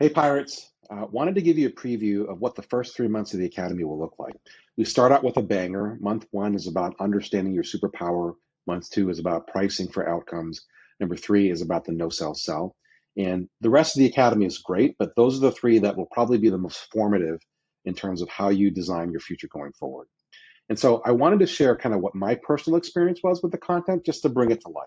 Hey Pirates, wanted to give you a preview of what the first 3 months of the Academy will look like. We start out with a banger. Month one is about understanding your superpower. Month two is about pricing for outcomes. Number three is about the no sell sell. And the rest of the Academy is great, but those are the three that will probably be the most formative in terms of how you design your future going forward. And so I wanted to share kind of what my personal experience was with the content just to bring it to life.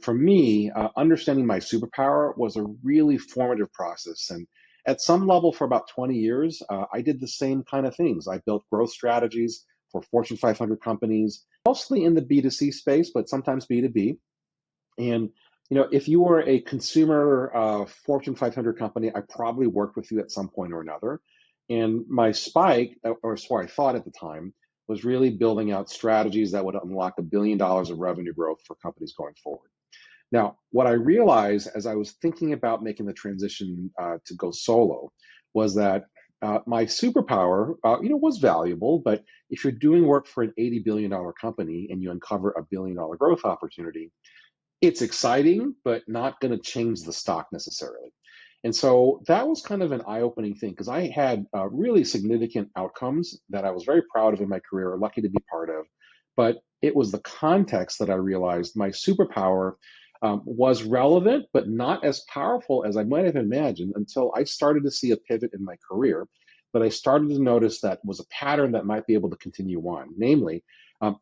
For me, understanding my superpower was a really formative process. And at some level, for about 20 years, I did the same kind of things. I built growth strategies for Fortune 500 companies, mostly in the B2C space, but sometimes B2B. And if you were a consumer Fortune 500 company, I probably worked with you at some point or another. And my spike, or so I thought at the time, was really building out strategies that would unlock $1 billion of revenue growth for companies going forward. Now, what I realized as I was thinking about making the transition to go solo was that my superpower, was valuable. But if you're doing work for an $80 billion company and you uncover $1 billion growth opportunity, it's exciting, but not going to change the stock necessarily. And so that was kind of an eye-opening thing because I had really significant outcomes that I was very proud of in my career, lucky to be part of. But it was the context that I realized my superpower was relevant, but not as powerful as I might have imagined until I started to see a pivot in my career that I started to notice that was a pattern that might be able to continue on. Namely,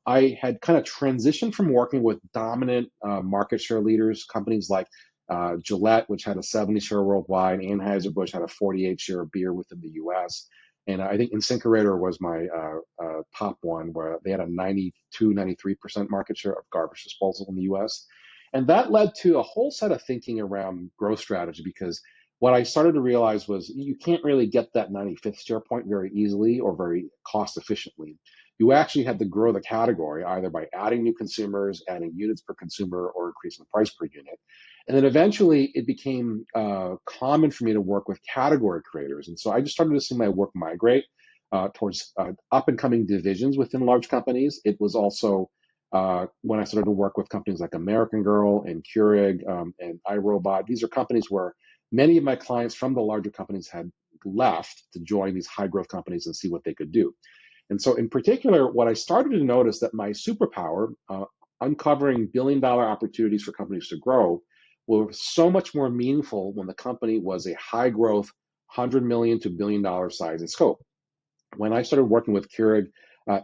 I had kind of transitioned from working with dominant market share leaders, companies like Gillette, which had a 70 share worldwide, Anheuser-Busch had a 48 share beer within the US. And I think InSinkErator was my top one, where they had a 93% market share of garbage disposal in the US. And that led to a whole set of thinking around growth strategy because what I started to realize was you can't really get that 95th share point very easily or very cost efficiently. You actually had to grow the category either by adding new consumers, adding units per consumer, or increasing the price per unit. And then eventually it became common for me to work with category creators. And so I just started to see my work migrate towards up and coming divisions within large companies. It was also when I started to work with companies like American Girl and Keurig and iRobot. These are companies where many of my clients from the larger companies had left to join these high growth companies and see what they could do. And so in particular, what I started to notice that my superpower, uncovering billion-dollar opportunities for companies to grow, were so much more meaningful when the company was a high growth, 100 million to $1 billion size and scope. When I started working with Keurig,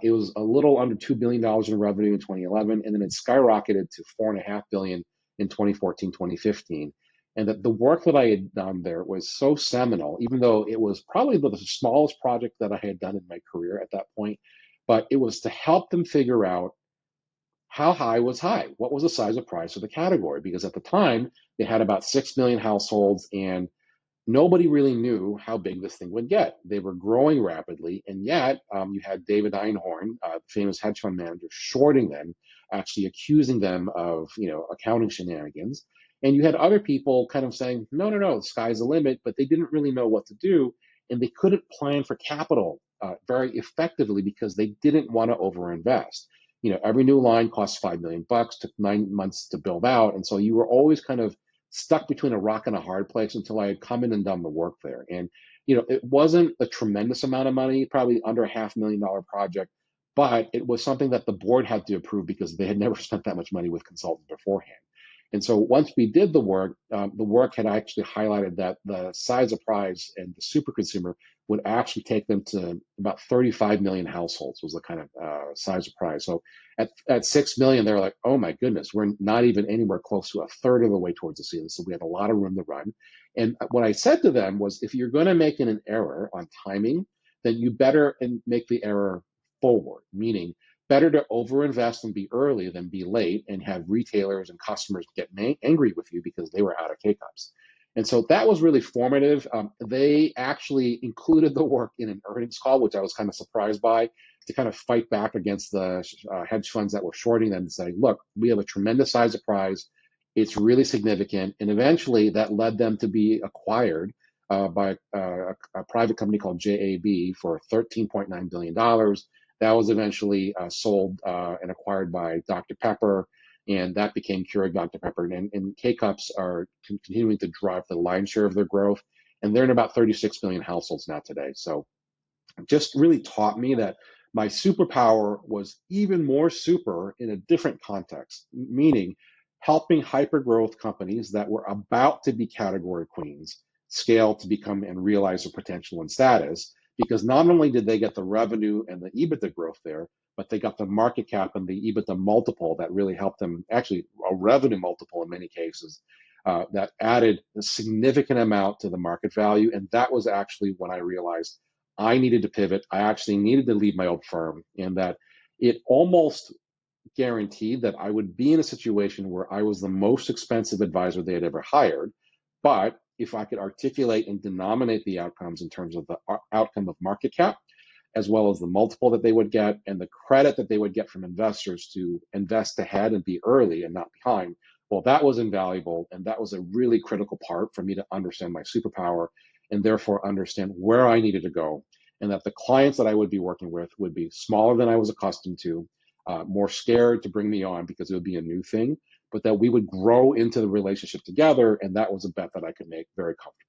it was a little under $2 billion in revenue in 2011, and then it skyrocketed to $4.5 billion in 2014, 2015. And that the work that I had done there was so seminal, even though it was probably the smallest project that I had done in my career at that point. But it was to help them figure out how high was high, what was the size of price of the category, because at the time they had about 6 million households and nobody really knew how big this thing would get. They were growing rapidly, and yet you had David Einhorn, famous hedge fund manager, shorting them, actually accusing them of accounting shenanigans. And you had other people kind of saying, no, no, no, the sky's the limit, but they didn't really know what to do, and they couldn't plan for capital very effectively because they didn't want to overinvest. Every new line costs 5 million bucks, took 9 months to build out, and so you were always kind of stuck between a rock and a hard place until I had come in and done the work there. And, it wasn't a tremendous amount of money, probably under $500,000 project, but it was something that the board had to approve because they had never spent that much money with consultants beforehand. And so once we did the work had actually highlighted that the size of prize and the super consumer would actually take them to about 35 million households was the kind of size of prize. So at 6 million, they're like, oh my goodness, we're not even anywhere close to a third of the way towards the ceiling. So we have a lot of room to run. And what I said to them was, if you're going to make an error on timing, then you better make the error forward, meaning better to overinvest and be early than be late and have retailers and customers get angry with you because they were out of K-cups. And so that was really formative. They actually included the work in an earnings call, which I was kind of surprised by, to kind of fight back against the hedge funds that were shorting them and say, look, we have a tremendous size of prize. It's really significant. And eventually that led them to be acquired by a private company called JAB for $13.9 billion. That was eventually sold and acquired by Dr. Pepper, and that became Keurig Dr. Pepper. And K-Cups are continuing to drive the lion's share of their growth. and they're in about 36 million households now today. So just really taught me that my superpower was even more super in a different context, meaning helping hyper growth companies that were about to be category queens scale to become and realize their potential and status. Because not only did they get the revenue and the EBITDA growth there, but they got the market cap and the EBITDA multiple that really helped them, actually, a revenue multiple in many cases, that added a significant amount to the market value. And that was actually when I realized I needed to pivot. I actually needed to leave my old firm, and that it almost guaranteed that I would be in a situation where I was the most expensive advisor they had ever hired. But if I could articulate and denominate the outcomes in terms of the outcome of market cap, as well as the multiple that they would get and the credit that they would get from investors to invest ahead and be early and not behind, well, that was invaluable. And that was a really critical part for me to understand my superpower and therefore understand where I needed to go. And that the clients that I would be working with would be smaller than I was accustomed to, more scared to bring me on because it would be a new thing, but that we would grow into the relationship together. And that was a bet that I could make very comfortably.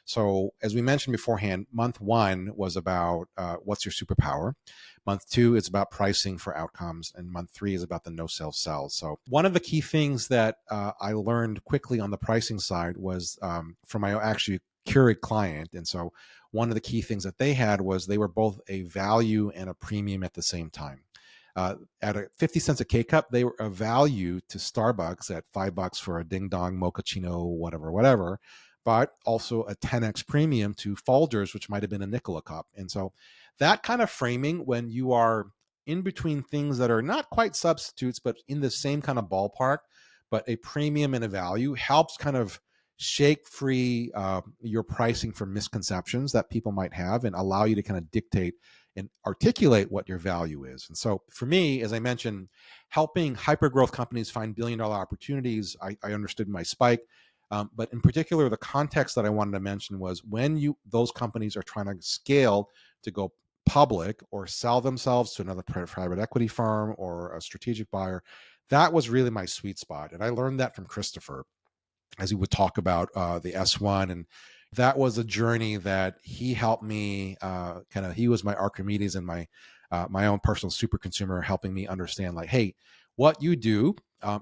So as we mentioned beforehand, month one was about what's your superpower. Month two is about pricing for outcomes. And month three is about the no sell sells. So one of the key things that I learned quickly on the pricing side was from my actually Keurig client. And so one of the key things that they had was they were both a value and a premium at the same time. At a 50 cents a K-cup, they were a value to Starbucks at $5 for a ding dong mochaccino, whatever, but also a 10x premium to Folgers, which might have been a nickel a cup. And so that kind of framing, when you are in between things that are not quite substitutes, but in the same kind of ballpark, but a premium and a value, helps kind of shake free your pricing from misconceptions that people might have and allow you to kind of dictate and articulate what your value is. And so for me, as I mentioned, helping hyper-growth companies find billion-dollar opportunities, I understood my spike. But in particular, the context that I wanted to mention was when those companies are trying to scale to go public or sell themselves to another private equity firm or a strategic buyer, that was really my sweet spot. And I learned that from Christopher as he would talk about the S1. And that was a journey that he helped me he was my Archimedes and my own personal super consumer, helping me understand like, hey, what you do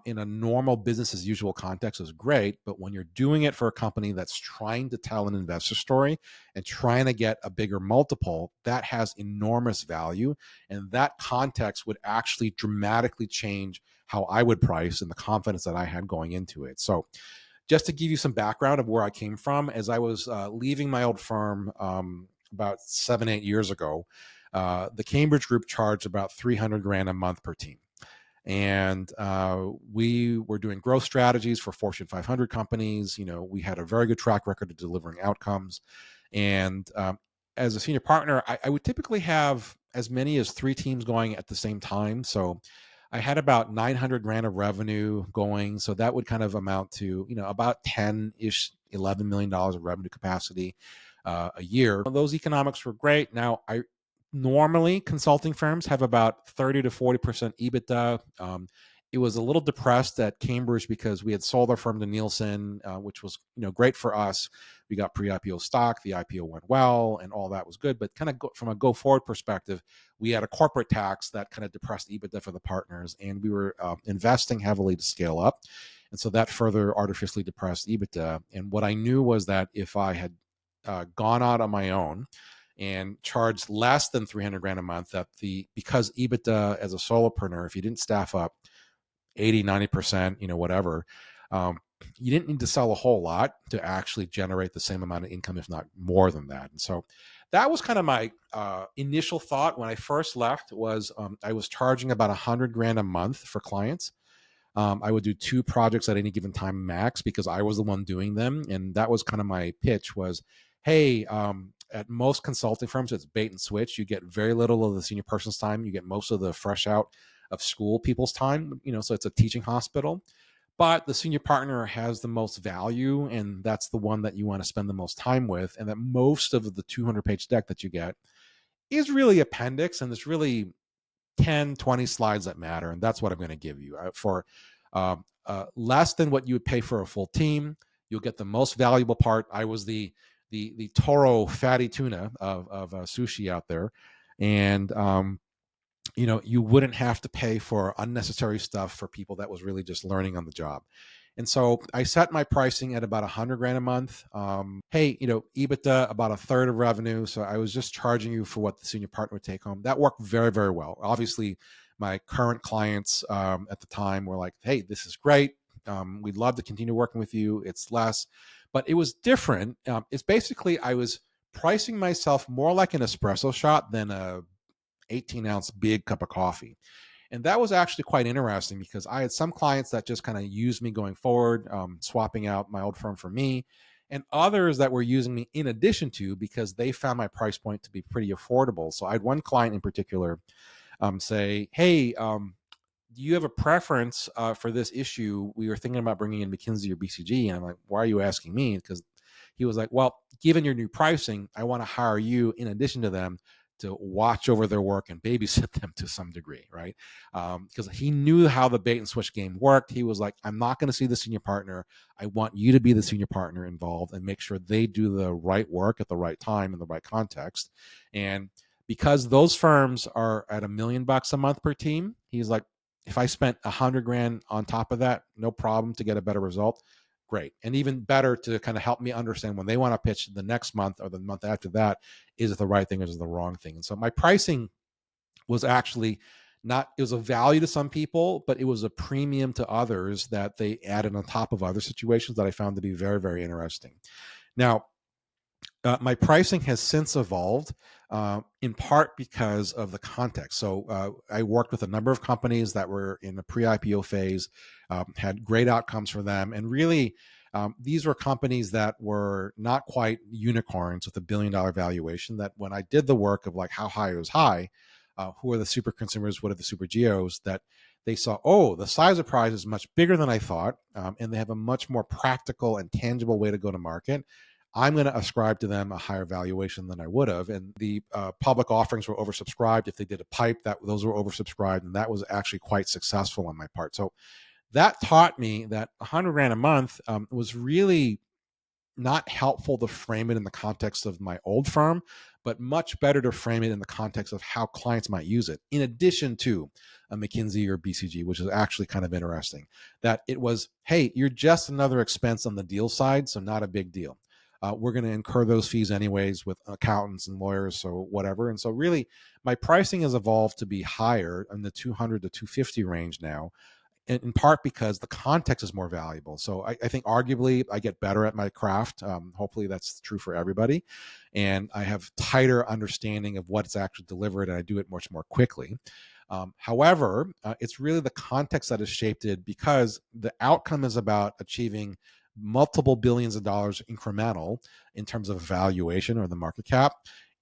in a normal business as usual context is great, but when you're doing it for a company that's trying to tell an investor story and trying to get a bigger multiple, that has enormous value. And that context would actually dramatically change how I would price and the confidence that I had going into it. So just to give you some background of where I came from, as I was leaving my old firm about 7-8 years ago, the Cambridge Group charged about $300,000 a month per team. And we were doing growth strategies for Fortune 500 companies. You know, we had a very good track record of delivering outcomes. And as a senior partner, I would typically have as many as 3 teams going at the same time. So I had about $900,000 of revenue going. So that would kind of amount to, you know, about 10-ish, $11 million of revenue capacity a year. Those economics were great. Now, normally consulting firms have about 30 to 40% EBITDA. It was a little depressed at Cambridge because we had sold our firm to Nielsen, which was, you know, great for us. We got pre-IPO stock. The IPO went well, and all that was good. But kind of from a go-forward perspective, we had a corporate tax that kind of depressed EBITDA for the partners, and we were investing heavily to scale up, and so that further artificially depressed EBITDA. And what I knew was that if I had gone out on my own and charged less than $300,000 a month, that because EBITDA as a solopreneur, if you didn't staff up 80, 90%, you know, whatever, you didn't need to sell a whole lot to actually generate the same amount of income, if not more than that. And so that was kind of my initial thought when I first left was I was charging about $100,000 a month for clients. I would do 2 projects at any given time max because I was the one doing them. And that was kind of my pitch was, hey, at most consulting firms, it's bait and switch. You get very little of the senior person's time. You get most of the fresh out of school people's time, you know, so it's a teaching hospital. But the senior partner has the most value, and that's the one that you want to spend the most time with. And that most of the 200-page deck that you get is really appendix, and it's really 10, 20 slides that matter. And that's what I'm going to give you. For less than what you would pay for a full team, you'll get the most valuable part. I was the the Toro fatty tuna of sushi out there, and you wouldn't have to pay for unnecessary stuff for people that was really just learning on the job. And so I set my pricing at about 100 grand a month. Hey, EBITDA about a third of revenue. So I was just charging you for what the senior partner would take home. That worked very, very well. Obviously, my current clients at the time were like, hey, this is great. We'd love to continue working with you. It's less, but it was different. It's basically, I was pricing myself more like an espresso shot than a 18-ounce big cup of coffee. And that was actually quite interesting because I had some clients that just kind of used me going forward, swapping out my old firm for me, and others that were using me in addition to because they found my price point to be pretty affordable. So I had one client in particular say, hey, do you have a preference for this issue? We were thinking about bringing in McKinsey or BCG. And I'm like, why are you asking me? Because he was like, well, given your new pricing, I want to hire you in addition to them to watch over their work and babysit them to some degree, right? Because he knew how the bait and switch game worked. He was like, I'm not going to see the senior partner. I want you to be the senior partner involved and make sure they do the right work at the right time in the right context. And because those firms are at $1 million a month per team, he's like, if I spent 100 grand on top of that, no problem to get a better result. Great. And even better to kind of help me understand when they want to pitch the next month or the month after that, is it the right thing or is it the wrong thing? And so my pricing was actually not, it was a value to some people, but it was a premium to others that they added on top of other situations that I found to be very, very interesting. Now, my pricing has since evolved in part because of the context. So I worked with a number of companies that were in the pre-IPO phase, had great outcomes for them. And really, these were companies that were not quite unicorns with $1 billion valuation, that when I did the work of like how high it was high, who are the super consumers, what are the super geos, that they saw, oh, the size of prize is much bigger than I thought, and they have a much more practical and tangible way to go to market. I'm going to ascribe to them a higher valuation than I would have. And the public offerings were oversubscribed. If they did a PIPE, those were oversubscribed, and that was actually quite successful on my part. So that taught me that 100 grand a month was really not helpful to frame it in the context of my old firm, but much better to frame it in the context of how clients might use it, in addition to a McKinsey or BCG, which is actually kind of interesting. That it was, hey, you're just another expense on the deal side, so not a big deal. We're going to incur those fees anyways with accountants and lawyers, so whatever. And so really, my pricing has evolved to be higher in the 200 to 250 range now, in part because the context is more valuable. So I think arguably I get better at my craft. Hopefully that's true for everybody. And I have tighter understanding of what's actually delivered, and I do it much more quickly. However, it's really the context that has shaped it, because the outcome is about achieving multiple billions of dollars incremental in terms of valuation or the market cap.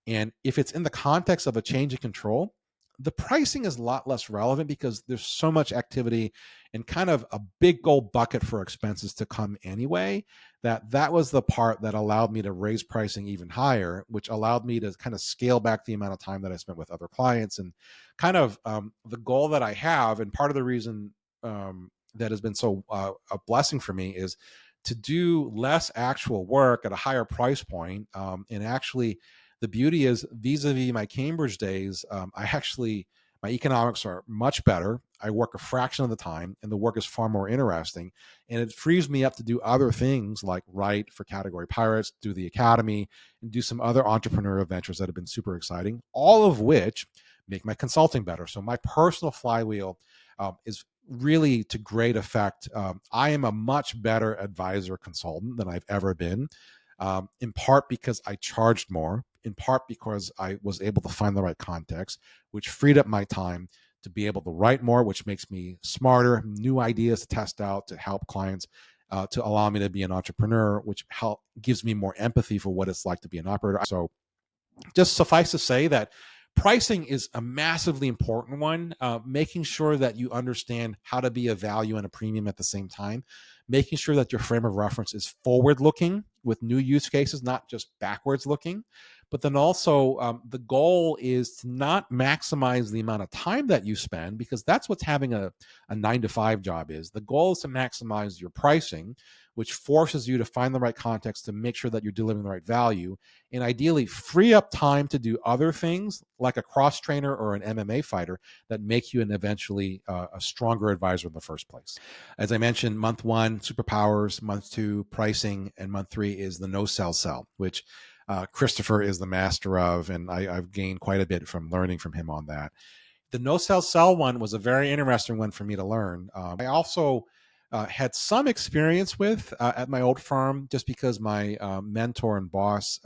And if it's in the context of a change in control, the pricing is a lot less relevant because there's so much activity and kind of a big gold bucket for expenses to come anyway, that was the part that allowed me to raise pricing even higher, which allowed me to kind of scale back the amount of time that I spent with other clients. And kind of the goal that I have, and part of the reason that has been so a blessing for me, is to do less actual work at a higher price point. And actually, the beauty is, vis-a-vis my Cambridge days, my economics are much better. I work a fraction of the time, and the work is far more interesting. And it frees me up to do other things like write for Category Pirates, do the Academy, and do some other entrepreneurial ventures that have been super exciting, all of which make my consulting better. So my personal flywheel is really to great effect. I am a much better advisor consultant than I've ever been, in part because I charged more, in part because I was able to find the right context, which freed up my time to be able to write more, which makes me smarter, new ideas to test out, to help clients, to allow me to be an entrepreneur, which gives me more empathy for what it's like to be an operator. So just suffice to say that pricing is a massively important one. Making sure that you understand how to be a value and a premium at the same time, making sure that your frame of reference is forward looking with new use cases, not just backwards looking. But then also, the goal is to not maximize the amount of time that you spend, because that's what's having a 9 to 5 job is. The goal is to maximize your pricing, which forces you to find the right context to make sure that you're delivering the right value, and ideally free up time to do other things like a cross trainer or an MMA fighter that make you an eventually a stronger advisor in the first place. As I mentioned, month 1, superpowers, month 2, pricing, and month 3 is the no sell sell, which Christopher is the master of, and I've gained quite a bit from learning from him on that. The no sell sell one was a very interesting one for me to learn. I also had some experience with at my old firm, just because my mentor and boss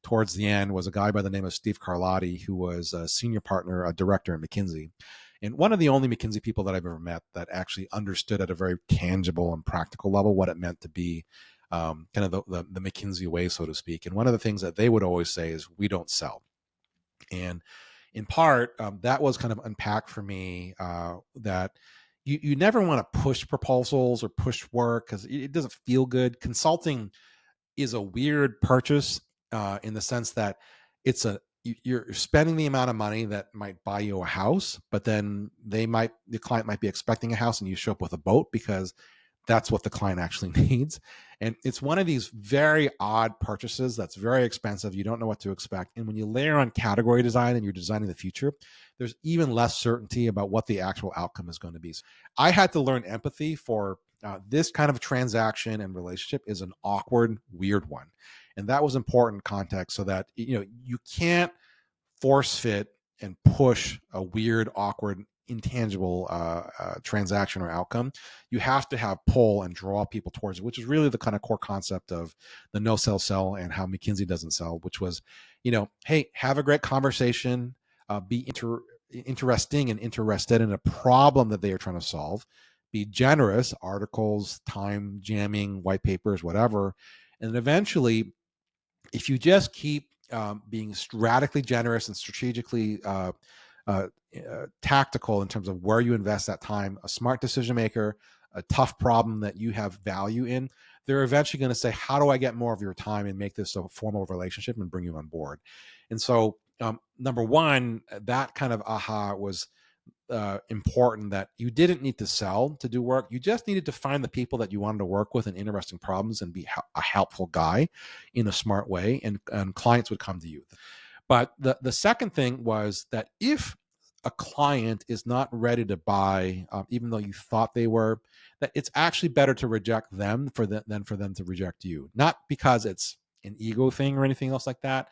towards the end was a guy by the name of Steve Carlotti, who was a senior partner, a director at McKinsey. And one of the only McKinsey people that I've ever met that actually understood at a very tangible and practical level what it meant to be kind of the McKinsey way, so to speak. And one of the things that they would always say is, we don't sell. And in part, that was kind of unpacked for me, that you never want to push proposals or push work because it doesn't feel good. Consulting is a weird purchase in the sense that you're spending the amount of money that might buy you a house, but then the client might be expecting a house and you show up with a boat because that's what the client actually needs. And it's one of these very odd purchases that's very expensive. You don't know what to expect. And when you layer on category design and you're designing the future, there's even less certainty about what the actual outcome is going to be. So I had to learn empathy for this kind of transaction and relationship is an awkward, weird one. And that was important context, so that you can't force fit and push a weird, awkward, intangible transaction or outcome. You have to have pull and draw people towards it, which is really the kind of core concept of the no sell sell and how McKinsey doesn't sell, which was, hey, have a great conversation, be interesting and interested in a problem that they are trying to solve, be generous, articles, time jamming, white papers, whatever. And then eventually, if you just keep being radically generous and strategically tactical in terms of where you invest that time, a smart decision maker, a tough problem that you have value in, they're eventually going to say, how do I get more of your time and make this a formal relationship and bring you on board? And so, number one, that kind of aha was important, that you didn't need to sell to do work. You just needed to find the people that you wanted to work with in interesting problems and be a helpful guy in a smart way, and clients would come to you. But the second thing was that if a client is not ready to buy, even though you thought they were, that it's actually better to reject them than for them to reject you. Not because it's an ego thing or anything else like that.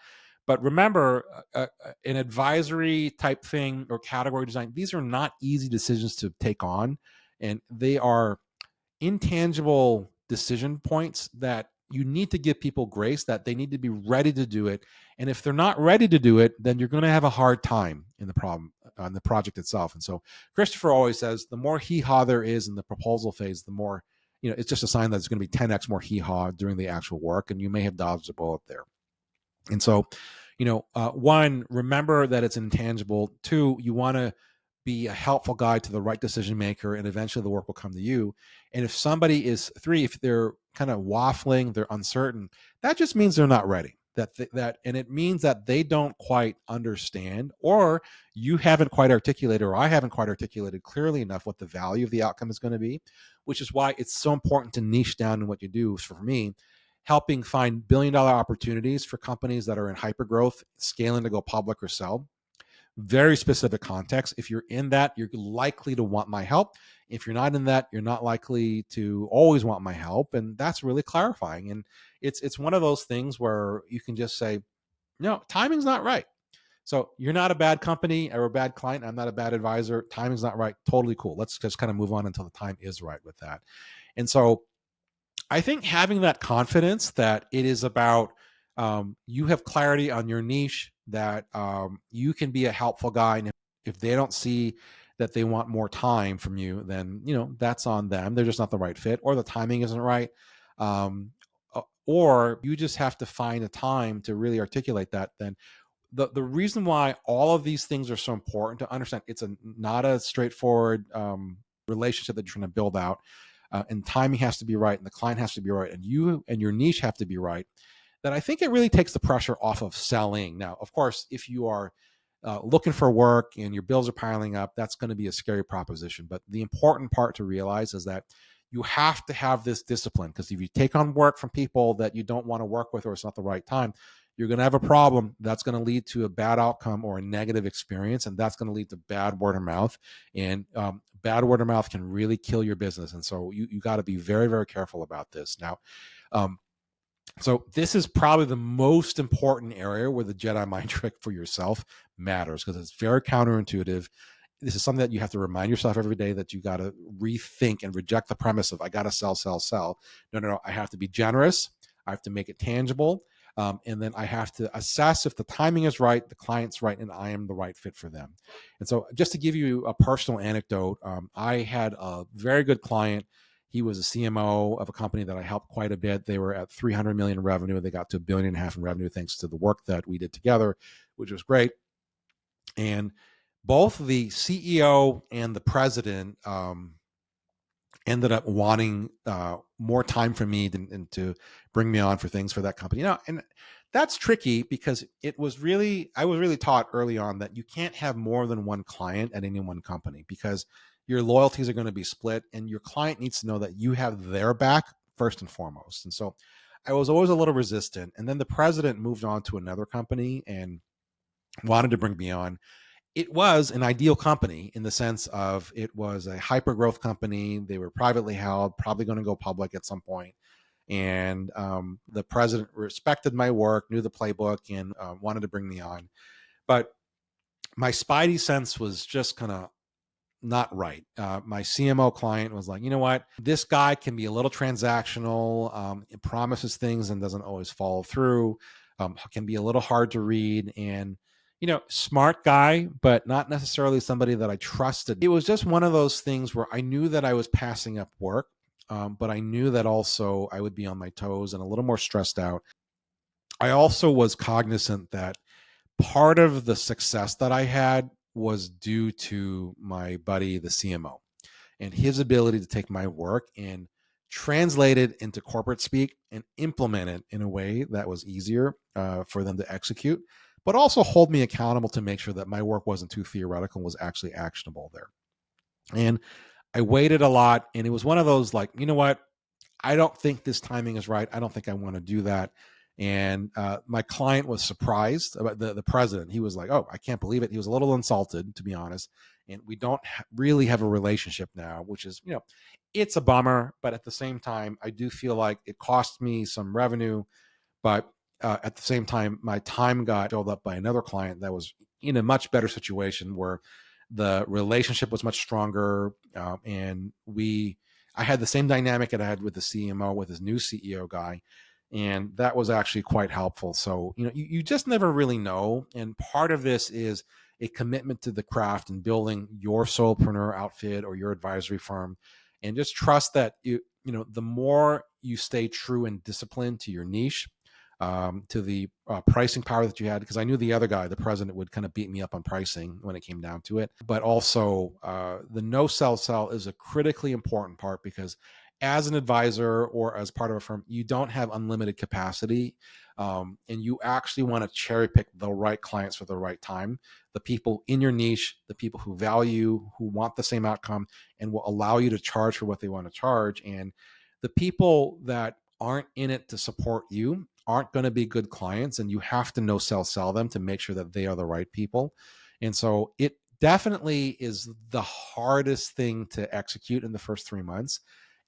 But remember, an advisory type thing or category design, these are not easy decisions to take on. And they are intangible decision points that you need to give people grace, that they need to be ready to do it. And if they're not ready to do it, then you're going to have a hard time in the problem on the project itself. And so Christopher always says, the more hee-haw there is in the proposal phase, the more, it's just a sign that it's going to be 10x more hee-haw during the actual work, and you may have dodged a bullet there. And so, one, remember that it's intangible. Two, you want to be a helpful guide to the right decision maker, and eventually the work will come to you. And if somebody is if they're kind of waffling, they're uncertain, that just means they're not ready. And it means that they don't quite understand, or you haven't quite articulated, or I haven't quite articulated clearly enough what the value of the outcome is going to be, which is why it's so important to niche down in what you do. For me, helping find billion-dollar opportunities for companies that are in hypergrowth, scaling to go public or sell. Very specific context. If you're in that, you're likely to want my help. If you're not in that, you're not likely to always want my help. And that's really clarifying. And it's one of those things where you can just say, no, timing's not right. So you're not a bad company or a bad client. I'm not a bad advisor. Timing's not right. Totally cool. Let's just kind of move on until the time is right with that. And so I think having that confidence that it is about you have clarity on your niche, that you can be a helpful guy, and if they don't see that they want more time from you, then that's on them. They're just not the right fit, or the timing isn't right, or you just have to find a time to really articulate that. Then the reason why all of these things are so important to understand, it's not a straightforward relationship that you're trying to build out. and timing has to be right, and the client has to be right, and you and your niche have to be right, then I think it really takes the pressure off of selling. Now, of course, if you are looking for work and your bills are piling up, that's going to be a scary proposition. But the important part to realize is that you have to have this discipline, because if you take on work from people that you don't want to work with, or it's not the right time, you're going to have a problem. That's going to lead to a bad outcome or a negative experience, and that's going to lead to bad word of mouth. And bad word of mouth can really kill your business. And so you got to be very, very careful about this. Now, so this is probably the most important area where the Jedi mind trick for yourself matters, because it's very counterintuitive. This is something that you have to remind yourself every day, that you got to rethink and reject the premise of I got to sell, sell, sell. No. I have to be generous. I have to make it tangible. And then I have to assess if the timing is right, the client's right, and I am the right fit for them. And so just to give you a personal anecdote, I had a very good client. He was a CMO of a company that I helped quite a bit. They were at 300 million in revenue. They got to $1.5 billion in revenue thanks to the work that we did together, which was great. And both the CEO and the president ended up wanting more time from me and to bring me on for things for that company. And that's tricky, because I was really taught early on that you can't have more than one client at any one company, because your loyalties are going to be split, and your client needs to know that you have their back first and foremost. And so I was always a little resistant. And then the president moved on to another company and wanted to bring me on. It was an ideal company in the sense of it was a hyper growth company. They were privately held, probably going to go public at some point. And the president respected my work, knew the playbook, and wanted to bring me on. But my spidey sense was just kind of not right. My CMO client was like, you know what? This guy can be a little transactional. It promises things and doesn't always follow through. Can be a little hard to read, and smart guy, but not necessarily somebody that I trusted. It was just one of those things where I knew that I was passing up work, but I knew that also I would be on my toes and a little more stressed out. I also was cognizant that part of the success that I had was due to my buddy, the CMO, and his ability to take my work and translate it into corporate speak and implement it in a way that was easier for them to execute, but also hold me accountable to make sure that my work wasn't too theoretical and was actually actionable there. And I waited a lot, and it was one of those like, you know what? I don't think this timing is right. I don't think I want to do that. And my client was surprised about the president. He was like, oh, I can't believe it. He was a little insulted, to be honest. And we don't really have a relationship now, which is, it's a bummer. But at the same time, I do feel like it cost me some revenue. But at the same time, my time got filled up by another client that was in a much better situation, where the relationship was much stronger. And I had the same dynamic that I had with the CMO, with his new CEO guy. And that was actually quite helpful. So, you just never really know. And part of this is a commitment to the craft and building your solopreneur outfit or your advisory firm. And just trust that the more you stay true and disciplined to your niche, to the pricing power that you had, because I knew the other guy, the president, would kind of beat me up on pricing when it came down to it. But also the no sell is a critically important part, because as an advisor or as part of a firm, you don't have unlimited capacity. And you actually want to cherry pick the right clients for the right time, the people in your niche, the people who value, who want the same outcome and will allow you to charge for what they want to charge. And the people that aren't in it to support you aren't going to be good clients, and you have to no sell them to make sure that they are the right people. And so it definitely is the hardest thing to execute in the first 3 months.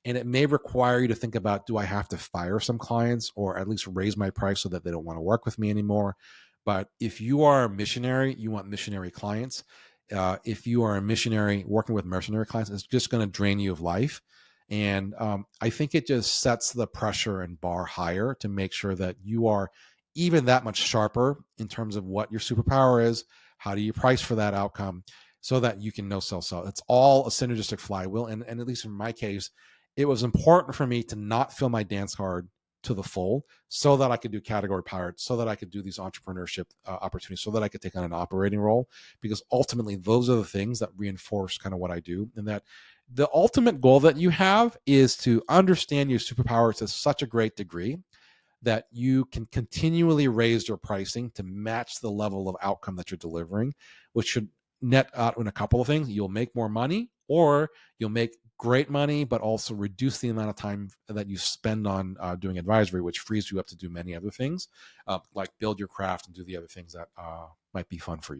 And it may require you to think about, do I have to fire some clients or at least raise my price so that they don't want to work with me anymore? But if you are a missionary, you want missionary clients. If you are a missionary working with mercenary clients, it's just going to drain you of life. And I think it just sets the pressure and bar higher to make sure that you are even that much sharper in terms of what your superpower is. How do you price for that outcome so that you can no sell? It's all a synergistic flywheel. And at least in my case, it was important for me to not fill my dance card to the full so that I could do category pilots, so that I could do these entrepreneurship opportunities, so that I could take on an operating role, because ultimately those are the things that reinforce kind of what I do. And that the ultimate goal that you have is to understand your superpowers to such a great degree that you can continually raise your pricing to match the level of outcome that you're delivering, which should net out in a couple of things. You'll make more money, or you'll make great money, but also reduce the amount of time that you spend on doing advisory, which frees you up to do many other things, like build your craft and do the other things that might be fun for you.